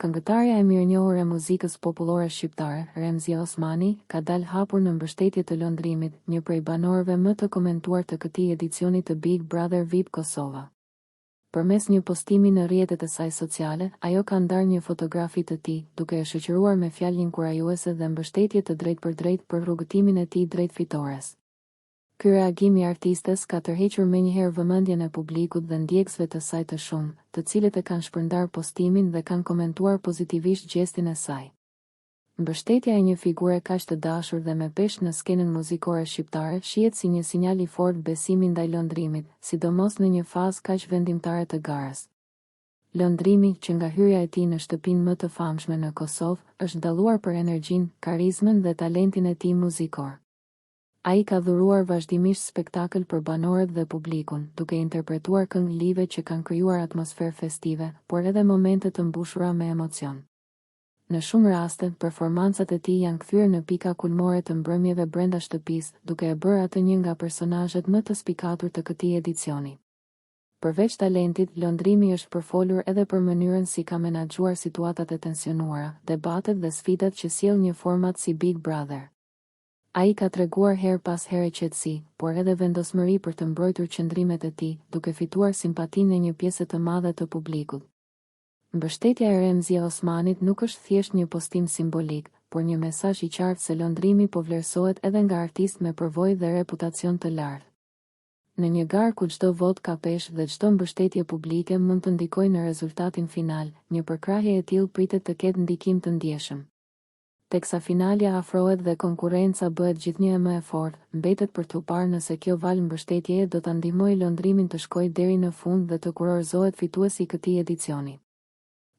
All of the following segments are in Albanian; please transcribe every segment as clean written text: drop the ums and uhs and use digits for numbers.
Këngëtarja e mirënjohur e muzikës popullore shqiptare, Remzia Osmani, ka dalë hapur në mbështetje të lëndrimit, një prej banorëve më të komentuar të këtij edicioni të Big Brother VIP Kosova. Përmes një postimi në rrjetet e saj sociale, ajo ka ndarë një fotografi të tij, duke e shoqëruar me fjalë inkurajuese dhe mbështetje të drejtpërdrejtë për rrugëtimin e tij drejt fitores. Ky reagim i artistes ka tërhequr menjëherë vëmendjen e publikut dhe ndjekësve të saj të shumë, të cilët e kanë shpërndar postimin dhe kanë komentuar pozitivisht gjestin e saj. Mbështetja e një figure kaq të dashur dhe me peshë në skenën muzikore shqiptare shihet si një sinjal i fortë besimi ndaj lëndrimit, sidomos në një fazë kaq vendimtare të garës. Lëndrimi, që nga hyrja e tij në shtëpinë më të famshme në Kosovë, është dalluar për energjinë, karizmën dhe talentin e tij muzikor. Ai ka dhuruar vazhdimisht spektakël për banorët dhe publikun, duke interpretuar këngë live që kanë krijuar atmosferë festive, por edhe momente të mbushura me emocion. Në shumë raste, performancat e tij janë kthyer në pika kulmore të mbrëmjeve brenda shtëpisë, duke e bërë atë një nga personazhet më të spikatur të këtij edicioni. Përveç talentit, lëndrimi është përfolur edhe për mënyrën si ka menaxhuar situatat e tensionuara, debatet dhe sfidat që sjell një format si Big Brother. Ai ka treguar her pas here qetësi, por edhe vendosmëri për të mbrojtur qëndrimet e tij, duke fituar simpatinë e një pjese të madhe të publikut. Mbështetja e Remzia Osmanit nuk është thjesht një postim simbolik, por një mesazh i qartë se lëndrimi po vlerësohet edhe nga artistë me përvojë dhe reputacion të lartë. Në një garë ku çdo votë ka peshë dhe çdo mbështetje publike mund të ndikojë në rezultatin final, një përkrahje e tillë pritet të ketë ndikim të ndjeshëm. Teksa finalja afrohet dhe konkurrenca bëhet gjithnjë më e fortë, mbetet për t'u parë nëse kjo valë mbështetjeje do ta ndihmojë lëndrimin të shkojë deri në fund dhe të kurorëzohet fituesi i këtij edicioni.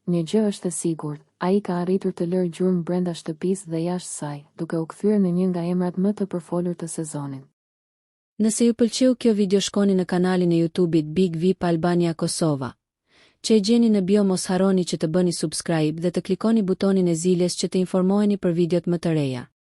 Një gjë është e sigurt, ai ka arritur të lërë gjurmë brenda shtëpisë dhe jashtë saj, duke u kthyer në një nga emrat më të përfolur të sezonit. Nëse ju pëlqeu kjo video, shkoni në kanalin e YouTube-it Big VIP Albania Kosova, që e gjeni në bio. Mos harroni që të bëni subscribe dhe të klikoni butonin e ziljes që të informoheni për videot më të reja.